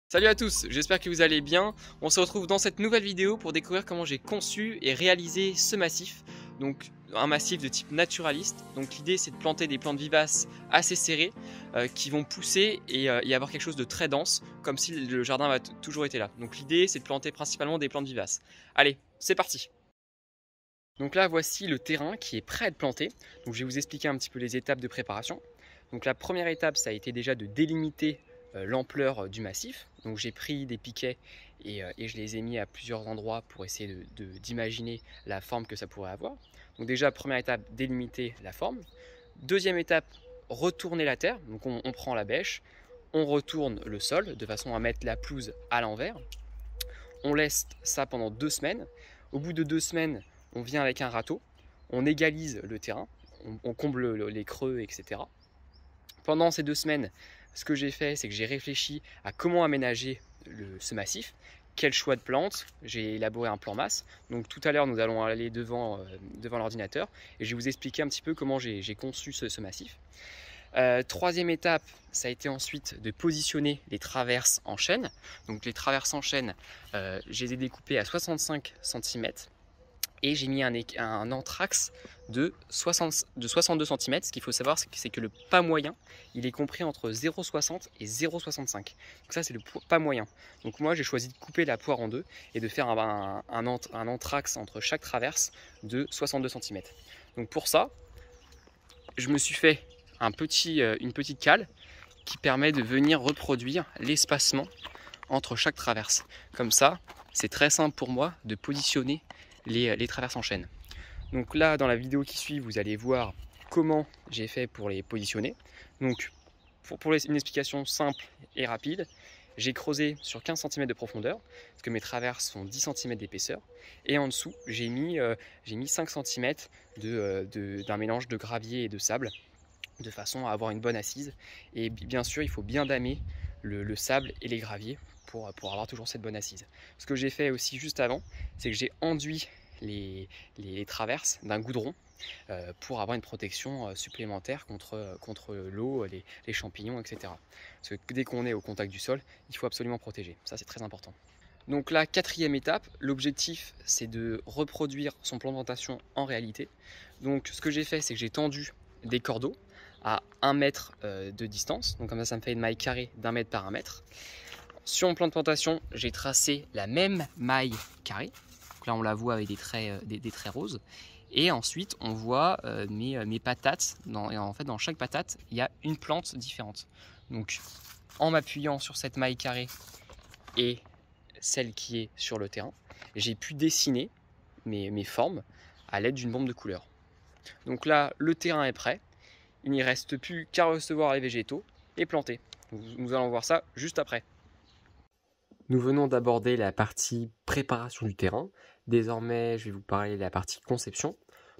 Salut à tous, j'espère que vous allez bien. On se retrouve dans cette nouvelle vidéo pour découvrir comment j'ai conçu et réalisé ce massif. Donc un massif de type naturaliste. Donc l'idée c'est de planter des plantes vivaces assez serrées qui vont pousser et y avoir quelque chose de très dense, comme si le jardin avait toujours été là. Donc l'idée c'est de planter principalement des plantes vivaces. Allez, c'est parti. Donc là voici le terrain qui est prêt à être planté. Donc je vais vous expliquer un petit peu les étapes de préparation. Donc la première étape ça a été déjà de délimiter l'ampleur du massif. Donc j'ai pris des piquets et je les ai mis à plusieurs endroits pour essayer d'imaginer la forme que ça pourrait avoir. Donc déjà première étape, délimiter la forme. Deuxième étape, retourner la terre. Donc on prend la bêche, on retourne le sol de façon à mettre la pelouse à l'envers. On laisse ça pendant 2 semaines. Au bout de 2 semaines, on vient avec un râteau, on égalise le terrain, on comble les creux, etc. Pendant ces 2 semaines, ce que j'ai fait, c'est que j'ai réfléchi à comment aménager ce massif, quel choix de plantes, j'ai élaboré un plan masse. Donc tout à l'heure, nous allons aller devant l'ordinateur et je vais vous expliquer un petit peu comment j'ai conçu ce massif. Troisième étape, ça a été ensuite de positionner les traverses en chaîne. Donc les traverses en chaîne, je les ai découpées à 65 cm. Et j'ai mis un anthrax de 62 cm. Ce qu'il faut savoir, c'est que le pas moyen, il est compris entre 0,60 et 0,65. Donc ça, c'est le pas moyen. Donc moi, j'ai choisi de couper la poire en deux et de faire un anthrax entre chaque traverse de 62 cm. Donc pour ça, je me suis fait une petite cale qui permet de venir reproduire l'espacement entre chaque traverse. Comme ça, c'est très simple pour moi de positionner les traverses en chaîne. Donc là, dans la vidéo qui suit, vous allez voir comment j'ai fait pour les positionner. Donc pour une explication simple et rapide, j'ai creusé sur 15 cm de profondeur, parce que mes traverses font 10 cm d'épaisseur. Et en dessous, j'ai mis 5 cm d'un mélange de gravier et de sable, de façon à avoir une bonne assise. Et bien sûr, il faut bien damer le sable et les graviers pour avoir toujours cette bonne assise. Ce que j'ai fait aussi juste avant, c'est que j'ai enduit les traverses d'un goudron pour avoir une protection supplémentaire contre l'eau, les champignons, etc. Parce que dès qu'on est au contact du sol, il faut absolument protéger. Ça, c'est très important. Donc la quatrième étape, l'objectif, c'est de reproduire son plan de plantation en réalité. Donc ce que j'ai fait, c'est que j'ai tendu des cordeaux à 1 mètre de distance. Donc comme ça me fait une maille carrée d'1 mètre par 1 mètre. Sur mon plan de plantation, j'ai tracé la même maille carrée. Donc là, on la voit avec des traits roses. Et ensuite, on voit mes patates. En fait, dans chaque patate, il y a une plante différente. Donc, en m'appuyant sur cette maille carrée et celle qui est sur le terrain, j'ai pu dessiner mes formes à l'aide d'une bombe de couleur. Donc là, le terrain est prêt. Il n'y reste plus qu'à recevoir les végétaux et planter. Nous allons voir ça juste après. Nous venons d'aborder la partie préparation du terrain. Désormais, je vais vous parler de la partie conception.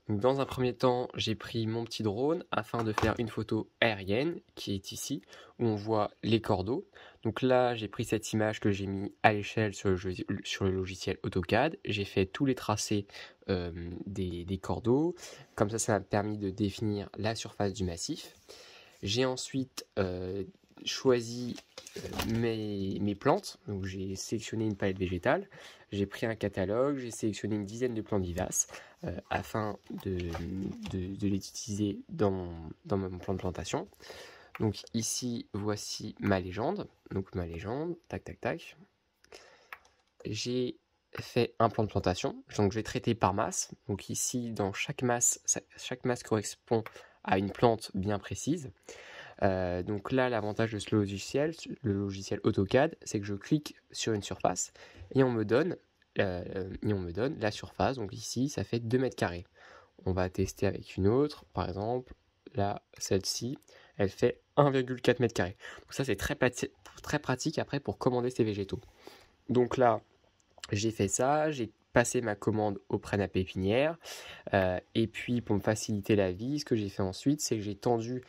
Donc, dans un premier temps, j'ai pris mon petit drone afin de faire une photo aérienne qui est ici, où on voit les cordeaux. Donc là, j'ai pris cette image que j'ai mis à l'échelle sur le logiciel AutoCAD. J'ai fait tous les tracés des cordeaux. Comme ça m'a permis de définir la surface du massif. J'ai ensuite choisi mes plantes. Donc j'ai sélectionné une palette végétale, j'ai pris un catalogue, j'ai sélectionné une dizaine de plantes vivaces afin de les utiliser dans mon plan de plantation. Donc ici, voici ma légende. Donc ma légende, tac tac tac. J'ai fait un plan de plantation, donc je vais traiter par masse. Donc ici, dans chaque masse correspond à une plante bien précise. Donc là, l'avantage de ce logiciel, le logiciel AutoCAD, c'est que je clique sur une surface et on me donne la surface. Donc ici, ça fait 2 mètres carrés. On va tester avec une autre. Par exemple, là, celle-ci, elle fait 1,4 mètres carrés. Donc ça, c'est très pratique après pour commander ces végétaux. Donc là, j'ai fait ça, j'ai passer ma commande auprès de la pépinière. Et puis pour me faciliter la vie, ce que j'ai fait ensuite, c'est que j'ai tendu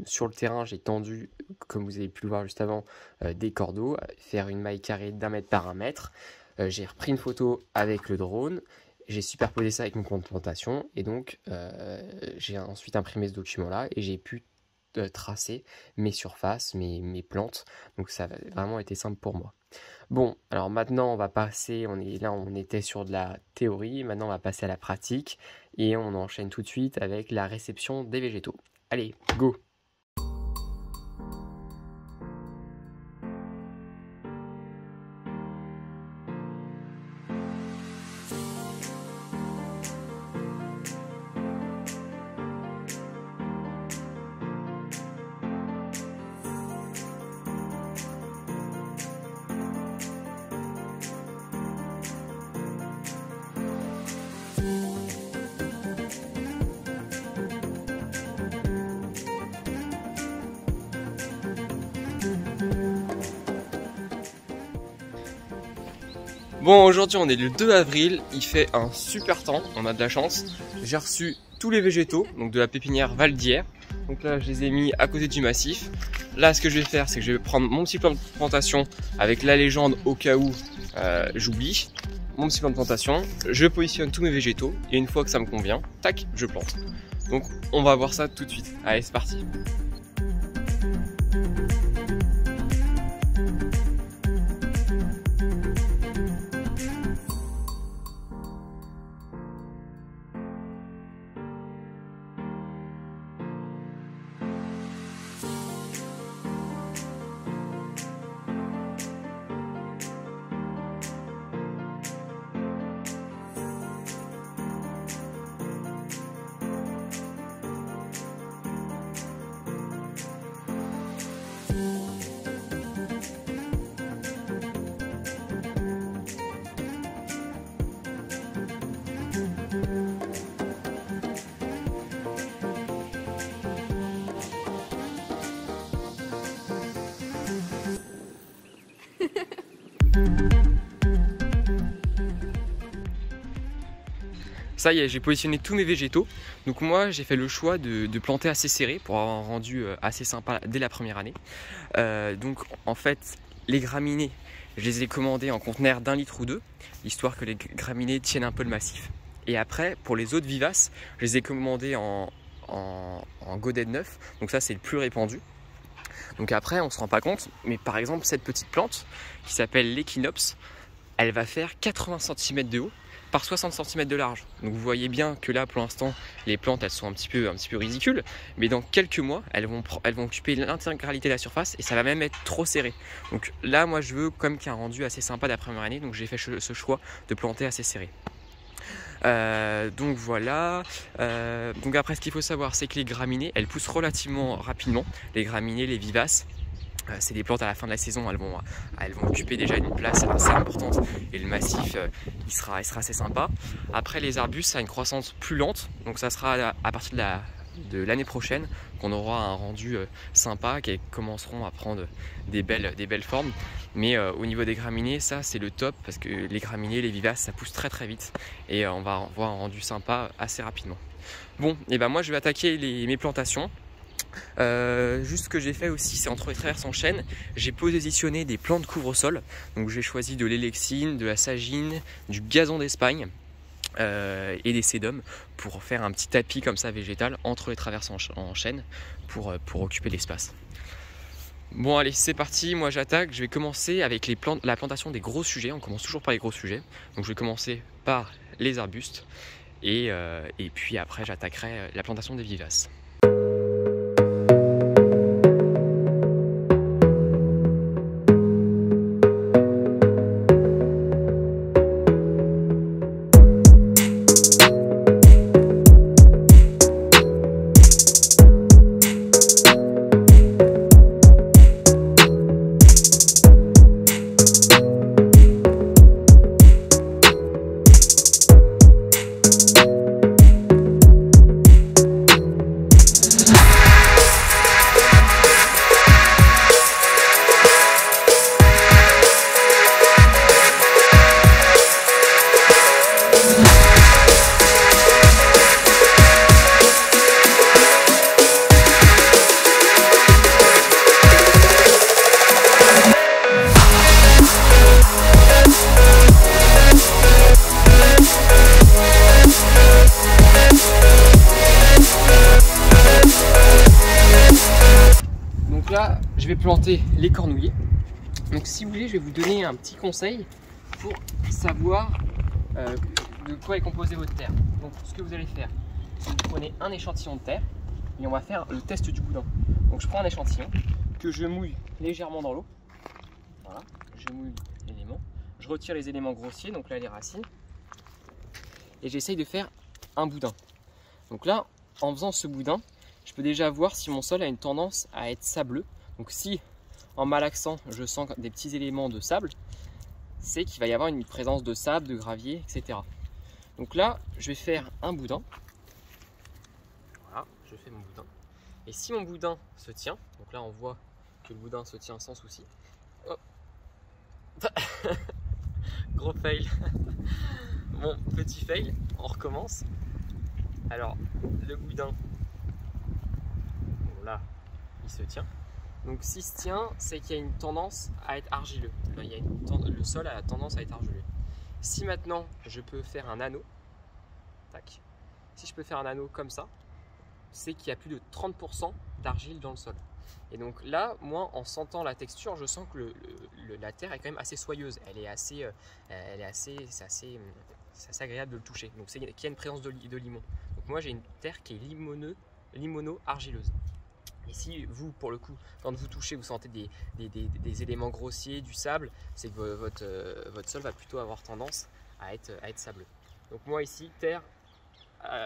sur le terrain, j'ai tendu, comme vous avez pu le voir juste avant, des cordeaux, faire une maille carrée d'1 mètre par 1 mètre. J'ai repris une photo avec le drone, j'ai superposé ça avec mon compte plantation et donc j'ai ensuite imprimé ce document-là et j'ai pu tracer mes surfaces, mes plantes. Donc ça a vraiment été simple pour moi. Bon, alors maintenant on va passer, on était sur de la théorie, maintenant on va passer à la pratique et on enchaîne tout de suite avec la réception des végétaux. Allez, go! Bon, aujourd'hui on est le 2 avril, il fait un super temps, on a de la chance. J'ai reçu tous les végétaux, donc de la pépinière Valdière. Donc là je les ai mis à côté du massif. Là ce que je vais faire, c'est que je vais prendre mon petit plan de plantation avec la légende au cas où j'oublie. Mon petit plan de plantation, je positionne tous mes végétaux et une fois que ça me convient, tac, je plante. Donc on va voir ça tout de suite. Allez, c'est parti. Ça y est, j'ai positionné tous mes végétaux. Donc moi, j'ai fait le choix de planter assez serré pour avoir un rendu assez sympa dès la première année. Donc en fait, les graminées, je les ai commandées en conteneur d'1 litre ou 2, histoire que les graminées tiennent un peu le massif. Et après, pour les autres vivaces, je les ai commandées en godet de 9. Donc ça, c'est le plus répandu. Donc après, on ne se rend pas compte, mais par exemple, cette petite plante qui s'appelle l'échinops, elle va faire 80 cm de haut par 60 cm de large. Donc vous voyez bien que là pour l'instant les plantes elles sont un petit peu ridicules, mais dans quelques mois elles vont occuper l'intégralité de la surface et ça va même être trop serré. Donc là moi je veux quand même qu'il y ait un rendu assez sympa de la première année, donc j'ai fait ce choix de planter assez serré. Donc voilà, donc après ce qu'il faut savoir c'est que les graminées elles poussent relativement rapidement, les graminées, les vivaces. C'est des plantes à la fin de la saison, elles vont occuper déjà une place assez importante et le massif il sera assez sympa. Après les arbustes ça a une croissance plus lente, donc ça sera à partir de l'année prochaine qu'on aura un rendu sympa, qui commenceront à prendre des belles formes. Mais au niveau des graminées ça c'est le top parce que les graminées, les vivaces ça pousse très vite et on va avoir un rendu sympa assez rapidement. Bon, et ben moi je vais attaquer mes plantations. Juste ce que j'ai fait aussi, c'est entre les traverses en chaîne, j'ai positionné des plants de couvre-sol. Donc j'ai choisi de l'élexine, de la sagine, du gazon d'Espagne et des sédums pour faire un petit tapis comme ça végétal entre les traverses en chaîne pour occuper l'espace. Bon allez, c'est parti, moi j'attaque. Je vais commencer avec la plantation des gros sujets. On commence toujours par les gros sujets. Donc je vais commencer par les arbustes et puis après j'attaquerai la plantation des vivaces. planter les cornouillers. Donc si vous voulez, je vais vous donner un petit conseil pour savoir de quoi est composée votre terre. Donc ce que vous allez faire, c'est que vous prenez un échantillon de terre et on va faire le test du boudin. Donc je prends un échantillon que je mouille légèrement dans l'eau. Voilà, je mouille l'élément. Je retire les éléments grossiers, donc là les racines. Et j'essaye de faire un boudin. Donc là, en faisant ce boudin, je peux déjà voir si mon sol a une tendance à être sableux. Donc si en malaxant, je sens des petits éléments de sable, c'est qu'il va y avoir une présence de sable, de gravier, etc. Donc là, je vais faire un boudin. Voilà, je fais mon boudin. Et si mon boudin se tient, donc là on voit que le boudin se tient sans souci. Oh. Gros fail. Bon, petit fail, on recommence. Alors, le boudin, bon, là, il se tient. Donc s'il se tient, c'est qu'il y a une tendance à être argileux. Enfin, le sol a tendance à être argileux. Si maintenant, je peux faire un anneau, tac. Si je peux faire un anneau comme ça, c'est qu'il y a plus de 30% d'argile dans le sol. Et donc là, moi, en sentant la texture, je sens que la terre est quand même assez soyeuse. C'est assez agréable de le toucher. Donc qu'il y a une présence de limon. Donc moi, j'ai une terre qui est limono-argileuse. Et si vous, pour le coup, quand vous touchez, vous sentez des éléments grossiers, du sable, c'est que votre sol va plutôt avoir tendance à être sableux. Donc moi ici, terre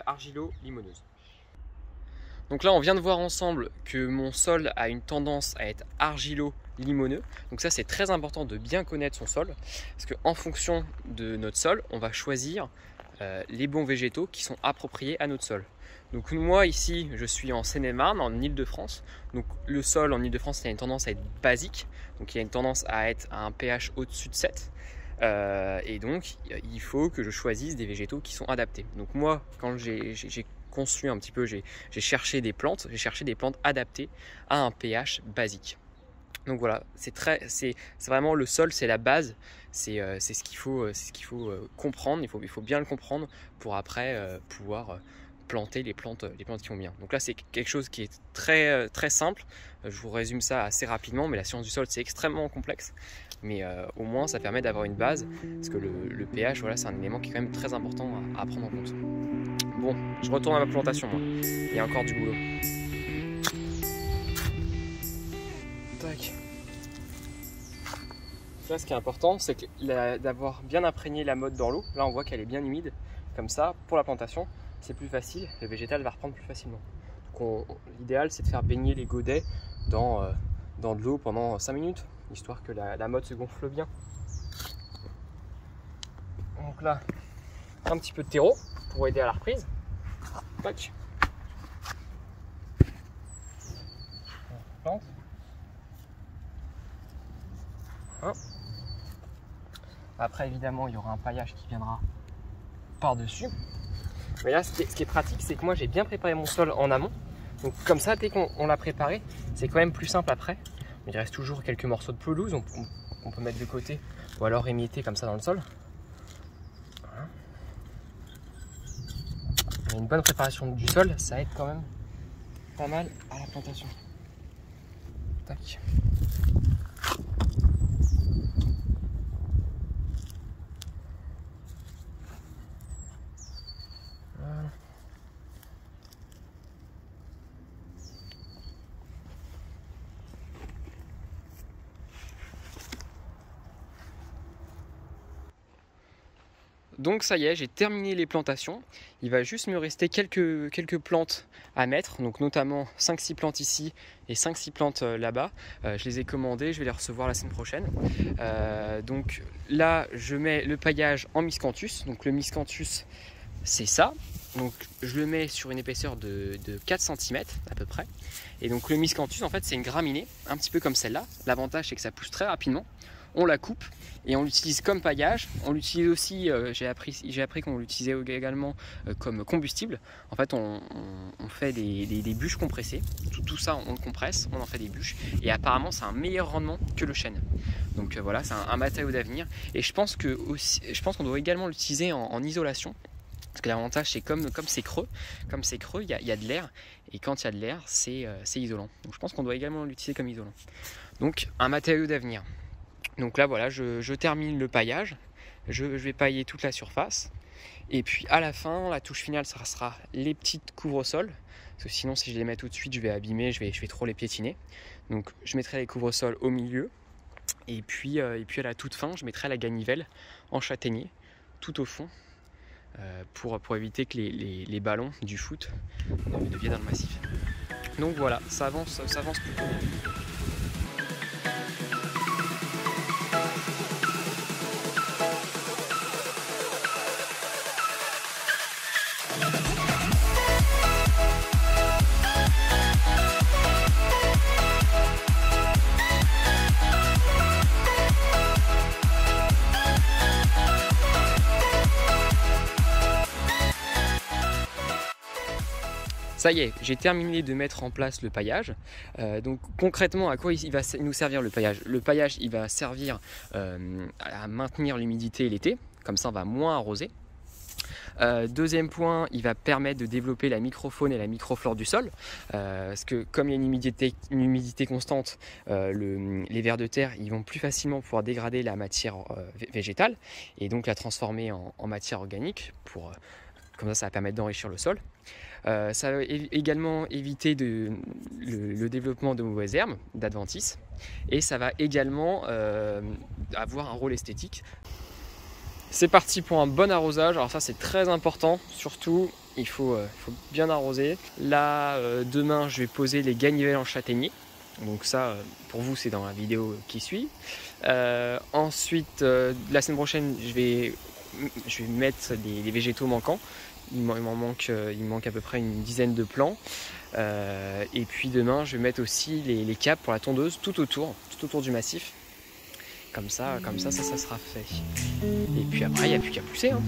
argilo-limoneuse. Donc là, on vient de voir ensemble que mon sol a une tendance à être argilo-limoneux. Donc ça, c'est très important de bien connaître son sol. Parce qu'en fonction de notre sol, on va choisir les bons végétaux qui sont appropriés à notre sol. Donc moi ici, je suis en Seine-et-Marne, en Île-de-France. Donc le sol en Île-de-France, il a une tendance à être basique. Donc il y a une tendance à être à un pH au-dessus de 7. Et donc il faut que je choisisse des végétaux qui sont adaptés. Donc moi, quand j'ai conçu un petit peu, j'ai cherché des plantes adaptées à un pH basique. Donc voilà, c'est vraiment le sol, c'est la base, c'est ce qu'il faut comprendre, il faut bien le comprendre pour après pouvoir planter les plantes qui vont bien. Donc là, c'est quelque chose qui est très simple. Je vous résume ça assez rapidement, mais la science du sol, c'est extrêmement complexe. Mais au moins, ça permet d'avoir une base, parce que le pH, voilà, c'est un élément qui est quand même très important à prendre en compte. Bon, je retourne à ma plantation, moi. Il y a encore du boulot. Tac. Là, ce qui est important, c'est d'avoir bien imprégné la motte dans l'eau. Là, on voit qu'elle est bien humide. Comme ça, pour la plantation, c'est plus facile. Le végétal va reprendre plus facilement. L'idéal, c'est de faire baigner les godets dans de l'eau pendant 5 minutes, histoire que la motte se gonfle bien. Donc là, un petit peu de terreau pour aider à la reprise. Tac. On plante. Hein. Après, évidemment, il y aura un paillage qui viendra par-dessus. Mais là, ce qui est pratique, c'est que moi, j'ai bien préparé mon sol en amont. Donc comme ça, dès qu'on l'a préparé, c'est quand même plus simple après. Mais il reste toujours quelques morceaux de pelouse, on peut mettre de côté ou alors émietter comme ça dans le sol. Voilà. Mais une bonne préparation du sol, ça aide quand même pas mal à la plantation. Tac. Voilà. Donc ça y est, j'ai terminé les plantations. Il va juste me rester quelques plantes à mettre, donc notamment 5-6 plantes ici et 5-6 plantes là-bas. Je les ai commandées, je vais les recevoir la semaine prochaine. Donc là, je mets le paillage en miscanthus. Donc le miscanthus, c'est ça. Donc je le mets sur une épaisseur de 4 cm à peu près. Et donc le miscanthus, en fait, c'est une graminée, un petit peu comme celle-là. L'avantage, c'est que ça pousse très rapidement. On la coupe et on l'utilise comme paillage. On l'utilise aussi, j'ai appris qu'on l'utilisait également comme combustible. En fait, on fait des bûches compressées. Tout ça, on le compresse, on en fait des bûches. Et apparemment, c'est un meilleur rendement que le chêne. Donc voilà, c'est un matériau d'avenir. Et je pense qu'on doit également l'utiliser en isolation. Parce que l'avantage, c'est comme c'est creux, il y a de l'air. Et quand il y a de l'air, c'est isolant. Donc je pense qu'on doit également l'utiliser comme isolant. Donc un matériau d'avenir. Donc là voilà, je termine le paillage, je vais pailler toute la surface. Et puis à la fin, la touche finale, ça sera les petites couvre-sols. Parce que sinon, si je les mets tout de suite, je vais abîmer, je vais trop les piétiner. Donc je mettrai les couvre-sols au milieu. Et puis à la toute fin, je mettrai la ganivelle en châtaignier, tout au fond, pour éviter que les ballons du foot ne viennent dans le massif. Donc voilà, ça avance plutôt bien. Ça y est, j'ai terminé de mettre en place le paillage. Donc concrètement, à quoi il va nous servir le paillage? Le paillage, il va servir à maintenir l'humidité l'été, comme ça on va moins arroser. Deuxième point, il va permettre de développer la microfaune et la microflore du sol, parce que comme il y a une humidité constante, les vers de terre ils vont plus facilement pouvoir dégrader la matière végétale et donc la transformer en matière organique, comme ça va permettre d'enrichir le sol. Ça va également éviter le développement de mauvaises herbes, d'adventices, et ça va également avoir un rôle esthétique. C'est parti pour un bon arrosage. Alors ça c'est très important, surtout il faut bien arroser. Là demain je vais poser les ganivelles en châtaignier, donc ça pour vous c'est dans la vidéo qui suit. Ensuite la semaine prochaine je vais mettre les végétaux manquants. Il manque à peu près une dizaine de plants. Et puis demain, je vais mettre aussi les capes pour la tondeuse tout autour du massif. Comme ça sera fait. Et puis après, il n'y a plus qu'à pousser. Hein.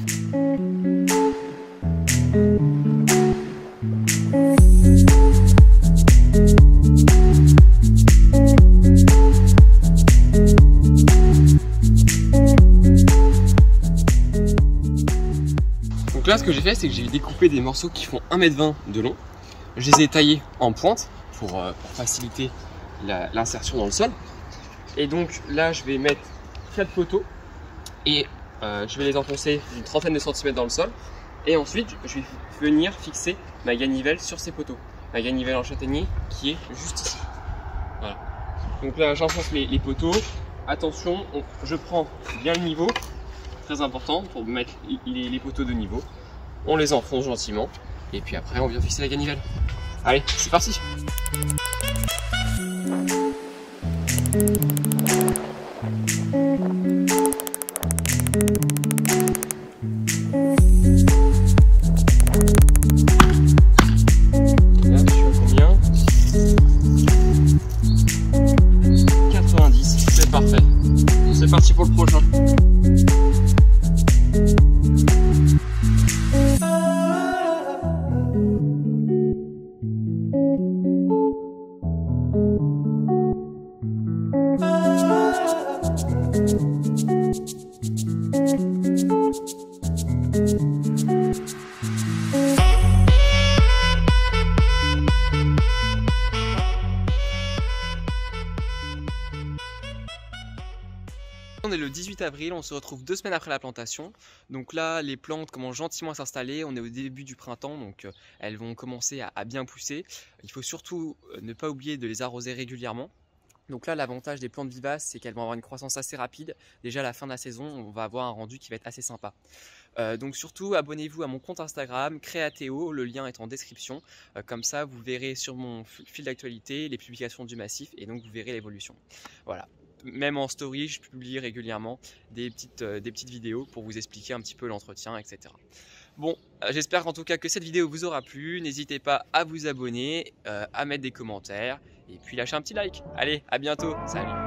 Donc là, ce que j'ai fait, c'est que j'ai découpé des morceaux qui font 1,20 m de long. Je les ai taillés en pointe pour faciliter l'insertion dans le sol. Et donc là, je vais mettre 4 poteaux et je vais les enfoncer d'une trentaine de centimètres dans le sol. Et ensuite, je vais venir fixer ma ganivelle sur ces poteaux. Ma ganivelle en châtaignier qui est juste ici. Voilà. Donc là, j'enfonce les poteaux. Attention, je prends bien le niveau. Très important pour mettre les poteaux de niveau. On les enfonce gentiment et puis après on vient fixer la ganivelle. Allez, c'est parti. Là, je suis à combien? 90, c'est parfait. C'est parti pour le prochain. On est le 18 avril, on se retrouve 2 semaines après la plantation. Donc là, les plantes commencent gentiment à s'installer. On est au début du printemps, donc elles vont commencer à bien pousser. Il faut surtout ne pas oublier de les arroser régulièrement. Donc là, l'avantage des plantes vivaces, c'est qu'elles vont avoir une croissance assez rapide. Déjà à la fin de la saison, on va avoir un rendu qui va être assez sympa. Donc surtout, abonnez-vous à mon compte Instagram, Créateo, le lien est en description. Comme ça, vous verrez sur mon fil d'actualité les publications du massif et donc vous verrez l'évolution. Voilà. Même en story, je publie régulièrement des petites vidéos pour vous expliquer un petit peu l'entretien, etc. Bon, j'espère en tout cas que cette vidéo vous aura plu. N'hésitez pas à vous abonner, à mettre des commentaires et puis lâcher un petit like. Allez, à bientôt, salut!